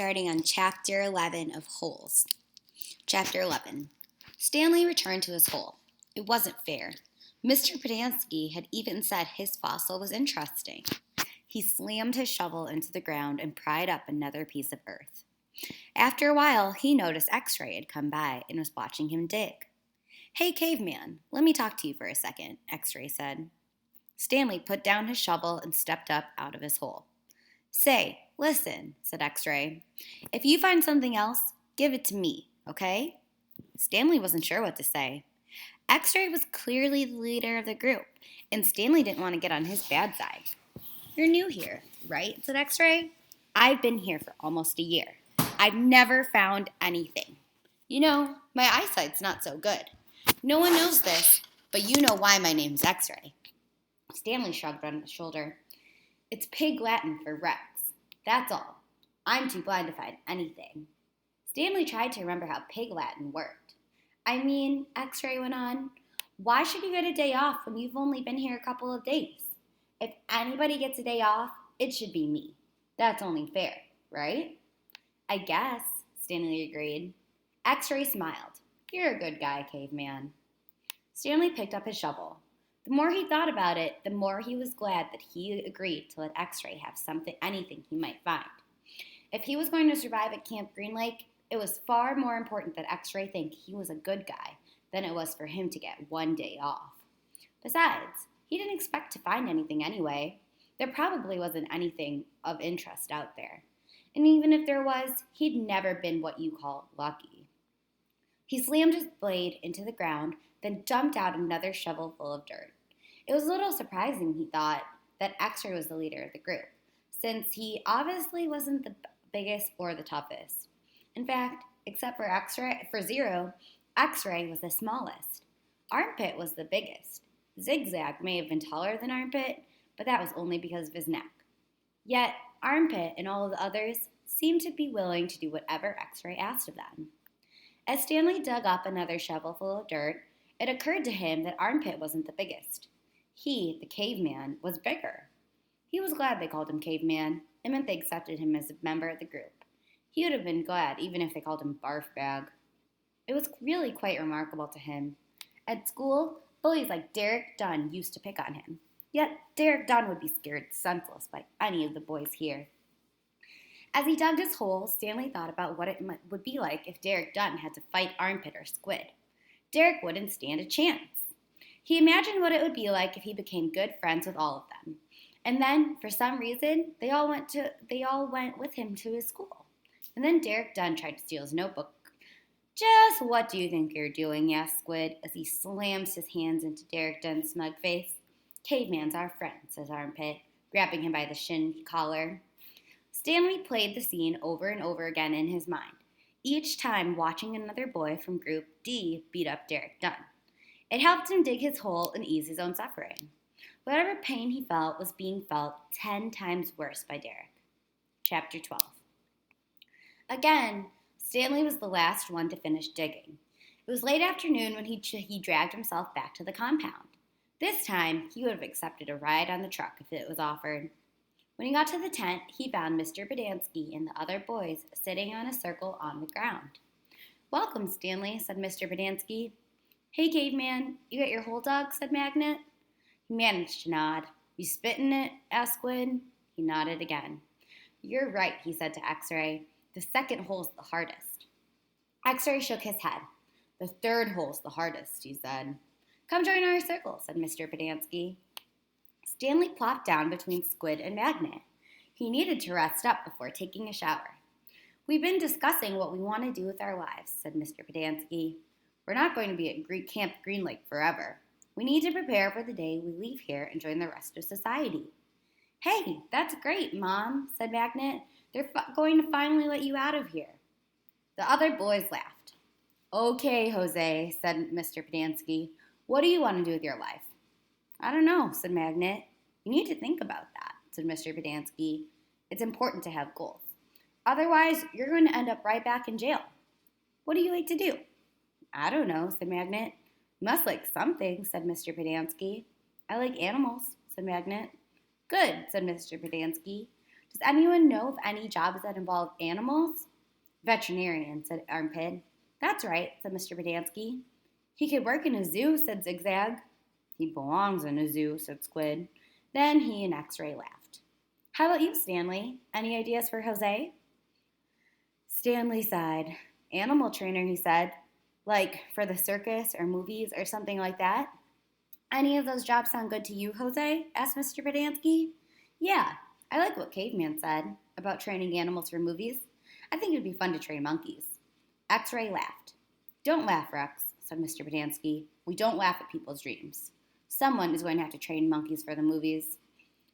starting on Chapter 11 of Holes. Chapter 11. Stanley returned to his hole. It wasn't fair. Mr. Podansky had even said his fossil was interesting. He slammed his shovel into the ground and pried up another piece of earth. After a while, he noticed X-Ray had come by and was watching him dig. "Hey, caveman, let me talk to you for a second," X-Ray said. Stanley put down his shovel and stepped up out of his hole. "Say, listen," said X-Ray. "If you find something else, give it to me, okay?" Stanley wasn't sure what to say. X-Ray was clearly the leader of the group, and Stanley didn't want to get on his bad side. "You're new here, right?" said X-Ray. "I've been here for almost a year. I've never found anything. You know, my eyesight's not so good. No one knows this, but you know why my name's X-Ray." Stanley shrugged on his shoulder. "It's Pig Latin for Rex. That's all. I'm too blind to find anything." Stanley tried to remember how Pig Latin worked. "I mean," X-Ray went on, "why should you get a day off when you've only been here a couple of days? If anybody gets a day off, it should be me. That's only fair, right?" "I guess," Stanley agreed. X-Ray smiled. "You're a good guy, caveman." Stanley picked up his shovel. The more he thought about it, the more he was glad that he agreed to let X-Ray have anything he might find. If he was going to survive at Camp Green Lake, it was far more important that X-Ray think he was a good guy than it was for him to get one day off. Besides, he didn't expect to find anything anyway. There probably wasn't anything of interest out there. And even if there was, he'd never been what you call lucky. He slammed his blade into the ground, then dumped out another shovel full of dirt. It was a little surprising, he thought, that X-Ray was the leader of the group, since he obviously wasn't the biggest or the toughest. In fact, except for Zero, X-Ray was the smallest. Armpit was the biggest. Zigzag may have been taller than Armpit, but that was only because of his neck. Yet, Armpit and all of the others seemed to be willing to do whatever X-Ray asked of them. As Stanley dug up another shovel full of dirt, it occurred to him that Armpit wasn't the biggest. He, the caveman, was bigger. He was glad they called him caveman. It meant they accepted him as a member of the group. He would have been glad even if they called him Barf Bag. It was really quite remarkable to him. At school, bullies like Derek Dunn used to pick on him. Yet Derek Dunn would be scared senseless by any of the boys here. As he dug his hole, Stanley thought about what it would be like if Derek Dunn had to fight Armpit or Squid. Derek wouldn't stand a chance. He imagined what it would be like if he became good friends with all of them. And then, for some reason, they all went with him to his school. And then Derek Dunn tried to steal his notebook. "Just what do you think you're doing?" asked Squid as he slams his hands into Derek Dunn's smug face. "Caveman's our friend," says Armpit, grabbing him by the shin collar. Stanley played the scene over and over again in his mind, each time watching another boy from Group D beat up Derek Dunn. It helped him dig his hole and ease his own suffering. Whatever pain he felt was being felt 10 times worse by Derek. Chapter 12. Again, Stanley was the last one to finish digging. It was late afternoon when he dragged himself back to the compound. This time, he would have accepted a ride on the truck if it was offered. When he got to the tent, he found Mr. Podansky and the other boys sitting on a circle on the ground. "Welcome, Stanley," said Mr. Podansky. "Hey, caveman, you got your hole dug?" said Magnet. He managed to nod. "You spit in it?" asked Squid. He nodded again. "You're right," he said to X-Ray. "The second hole's the hardest." X-Ray shook his head. "The third hole's the hardest," he said. "Come join our circle," said Mr. Podansky. Stanley plopped down between Squid and Magnet. He needed to rest up before taking a shower. "We've been discussing what we want to do with our lives," said Mr. Podansky. "We're not going to be at Camp Green Lake forever. We need to prepare for the day we leave here and join the rest of society." "Hey, that's great, Mom," said Magnet. "They're going to finally let you out of here." The other boys laughed. "Okay, Jose," said Mr. Podansky. "What do you want to do with your life?" "I don't know," said Magnet. "You need to think about that," said Mr. Podansky. "It's important to have goals. Otherwise, you're going to end up right back in jail. What do you like to do?" "I don't know," said Magnet. "You must like something," said Mr. Podansky. "I like animals," said Magnet. "Good," said Mr. Podansky. Does anyone know of any jobs that involve animals? Veterinarian, said Armpit. That's right, said Mr. Pedanski. He could work in a zoo, said Zigzag. He belongs in a zoo, said Squid. Then he and X-Ray laughed. How about you, Stanley? Any ideas for Jose? Stanley sighed. Animal trainer, he said. Like for the circus or movies or something like that. Any of those jobs sound good to you, Jose? Asked Mr. Pedanski. Yeah, I like what Caveman said about training animals for movies. I think it would be fun to train monkeys. X-Ray laughed. Don't laugh, Rex, said Mr. Pedanski. We don't laugh at people's dreams. Someone is going to have to train monkeys for the movies.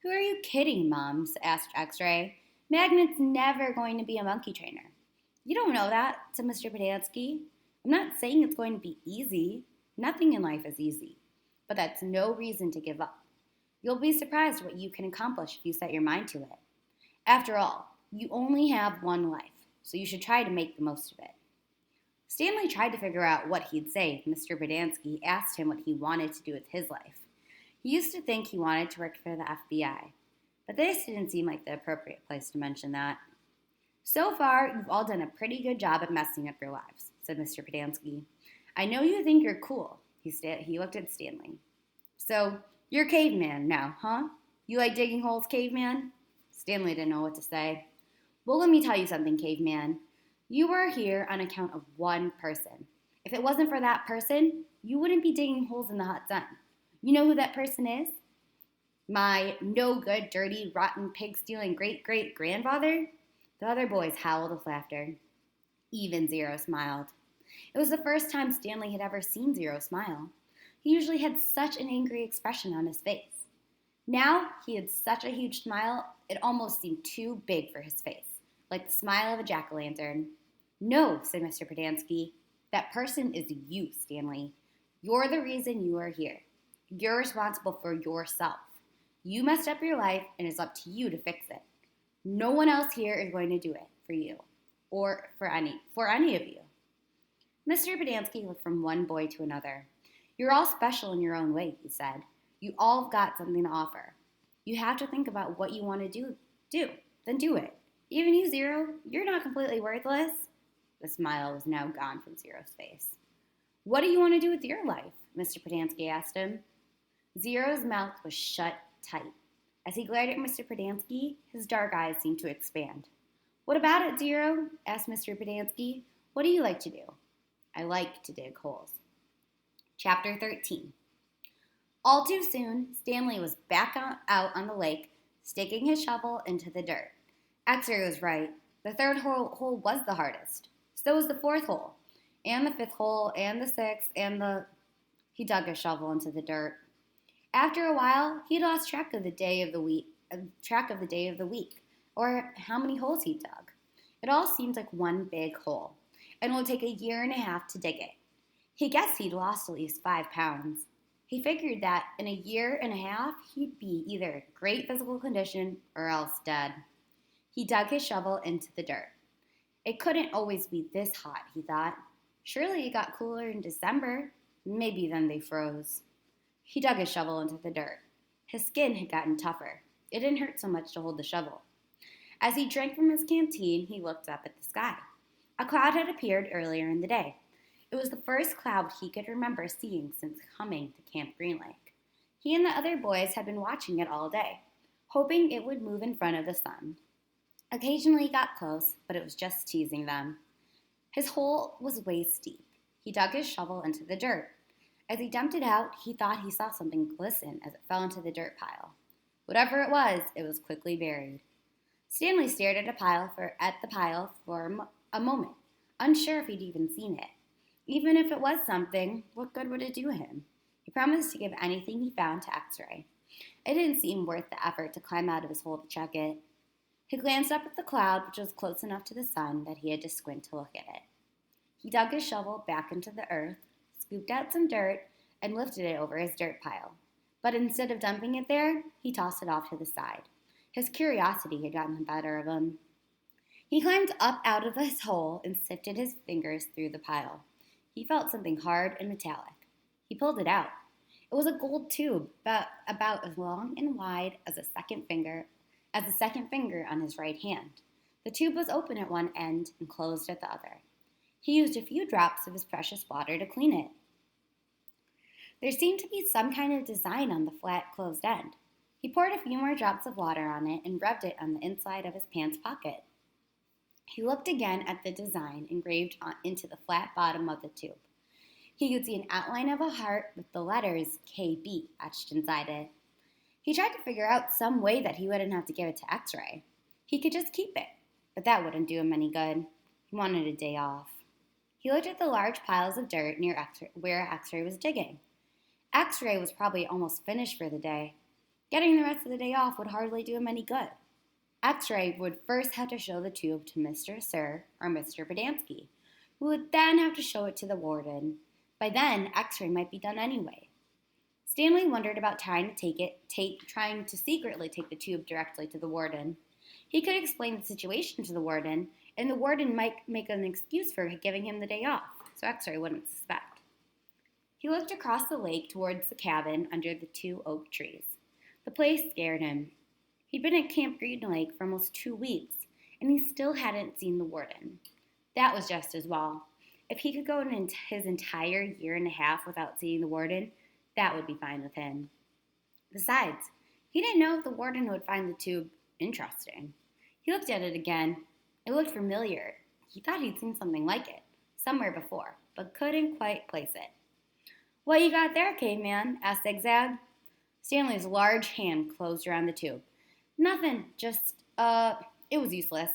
Who are you kidding, Mums? Asked X-Ray. Magnet's never going to be a monkey trainer. You don't know that, said Mr. Pedanski. I'm not saying it's going to be easy. Nothing in life is easy. But that's no reason to give up. You'll be surprised what you can accomplish if you set your mind to it. After all, you only have one life, so you should try to make the most of it. Stanley tried to figure out what he'd say if Mr. Pedanski asked him what he wanted to do with his life. He used to think he wanted to work for the FBI, but this didn't seem like the appropriate place to mention that. So far, you've all done a pretty good job at messing up your lives, said Mr. Pedanski. I know you think you're cool, he looked at Stanley. So, you're Caveman now, huh? You like digging holes, Caveman? Stanley didn't know what to say. Well, let me tell you something, Caveman. You are here on account of one person. If it wasn't for that person, you wouldn't be digging holes in the hot sun. You know who that person is? My no-good, dirty, rotten, pig-stealing great-great-grandfather? The other boys howled with laughter. Even Zero smiled. It was the first time Stanley had ever seen Zero smile. He usually had such an angry expression on his face. Now he had such a huge smile, it almost seemed too big for his face, like the smile of a jack-o'-lantern. No, said Mr. Pedanski. That person is you, Stanley. You're the reason you are here. You're responsible for yourself. You messed up your life, and it's up to you to fix it. No one else here is going to do it for you, or for any of you. Mr. Pedanski looked from one boy to another. You're all special in your own way, he said. You all have got something to offer. You have to think about what you want to do, then do it. Even you, Zero, you're not completely worthless. The smile was now gone from Zero's face. What do you want to do with your life? Mr. Pedanski asked him. Zero's mouth was shut tight. As he glared at Mr. Pedanski, his dark eyes seemed to expand. What about it, Zero? Asked Mr. Pedanski. What do you like to do? I like to dig holes. Chapter 13. All too soon, Stanley was back out on the lake, sticking his shovel into the dirt. X-Ray was right. The third hole was the hardest. So was the fourth hole, and the fifth hole, and the sixth, He dug his shovel into the dirt. After a while, he lost track of the day of the week, or how many holes he dug. It all seemed like one big hole, and it would take a year and a half to dig it. He guessed he'd lost at least 5 pounds. He figured that in a year and a half, he'd be either in great physical condition or else dead. He dug his shovel into the dirt. It couldn't always be this hot, he thought. Surely it got cooler in December. Maybe then they froze. He dug his shovel into the dirt. His skin had gotten tougher. It didn't hurt so much to hold the shovel. As he drank from his canteen, he looked up at the sky. A cloud had appeared earlier in the day. It was the first cloud he could remember seeing since coming to Camp Green Lake. He and the other boys had been watching it all day, hoping it would move in front of the sun. Occasionally it got close, but it was just teasing them. His hole was waist deep. He dug his shovel into the dirt. As he dumped it out, he thought he saw something glisten as it fell into the dirt pile. Whatever it was quickly buried. Stanley stared at the pile for a moment, unsure if he'd even seen it. Even if it was something, what good would it do him? He promised to give anything he found to X-Ray. It didn't seem worth the effort to climb out of his hole to check it. He glanced up at the cloud, which was close enough to the sun that he had to squint to look at it. He dug his shovel back into the earth, scooped out some dirt, and lifted it over his dirt pile. But instead of dumping it there, he tossed it off to the side. His curiosity had gotten the better of him. He climbed up out of his hole and sifted his fingers through the pile. He felt something hard and metallic. He pulled it out. It was a gold tube, about as long and wide as a second finger, as a second finger on his right hand. The tube was open at one end and closed at the other. He used a few drops of his precious water to clean it. There seemed to be some kind of design on the flat closed end. He poured a few more drops of water on it and rubbed it on the inside of his pants pocket. He looked again at the design engraved into the flat bottom of the tube. He could see an outline of a heart with the letters KB etched inside it. He tried to figure out some way that he wouldn't have to give it to X-Ray. He could just keep it, but that wouldn't do him any good. He wanted a day off. He looked at the large piles of dirt near where X-Ray was digging. X-Ray was probably almost finished for the day. Getting the rest of the day off would hardly do him any good. X-Ray would first have to show the tube to Mr. Sir or Mr. Pedanski, who would then have to show it to the warden. By then, X-Ray might be done anyway. Stanley wondered about trying to secretly take the tube directly to the warden. He could explain the situation to the warden, and the warden might make an excuse for giving him the day off, so X-Ray wouldn't suspect. He looked across the lake towards the cabin under the 2 oak trees. The place scared him. He'd been at Camp Green Lake for almost 2 weeks, and he still hadn't seen the warden. That was just as well. If he could go his entire year and a half without seeing the warden, that would be fine with him. Besides, he didn't know if the warden would find the tube interesting. He looked at it again. It looked familiar. He thought he'd seen something like it somewhere before, but couldn't quite place it. "What you got there, caveman?" asked Zigzag. Stanley's large hand closed around the tube. "Nothing, just, it was useless."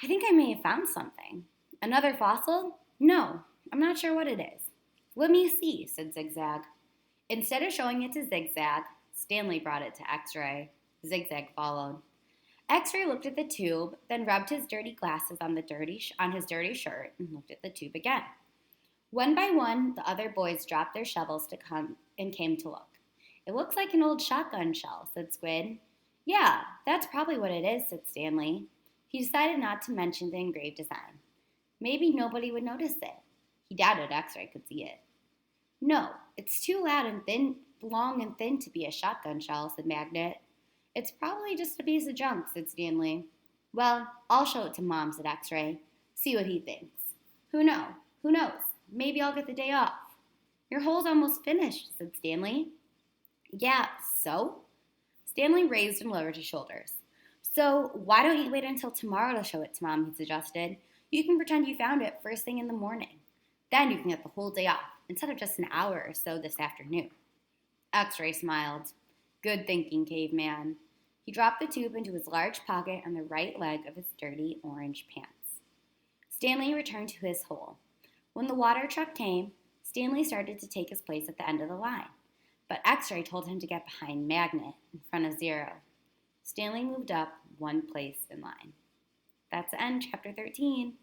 "I think I may have found something." "Another fossil?" "No, I'm not sure what it is." "Let me see," said Zigzag. Instead of showing it to Zigzag, Stanley brought it to X-Ray. Zigzag followed. X-Ray looked at the tube, then rubbed his dirty glasses on his dirty shirt and looked at the tube again. One by one, the other boys dropped their shovels and came to look. "It looks like an old shotgun shell," said Squid. "Yeah, that's probably what it is," said Stanley. He decided not to mention the engraved design. Maybe nobody would notice it. He doubted X-Ray could see it. "No, it's too long and thin to be a shotgun shell," said Magnet. "It's probably just a piece of junk," said Stanley. "Well, I'll show it to Mom," said X-Ray. "See what he thinks." Who knows? Maybe I'll get the day off." "Your hole's almost finished," said Stanley. "Yeah, so?" Stanley raised and lowered his shoulders. "So why don't you wait until tomorrow to show it to Mom," he suggested. "You can pretend you found it first thing in the morning. Then you can get the whole day off, instead of just an hour or so this afternoon." X-Ray smiled. "Good thinking, caveman." He dropped the tube into his large pocket on the right leg of his dirty orange pants. Stanley returned to his hole. When the water truck came, Stanley started to take his place at the end of the line, but X-Ray told him to get behind Magnet in front of Zero. Stanley moved up one place in line. That's the end, chapter 13.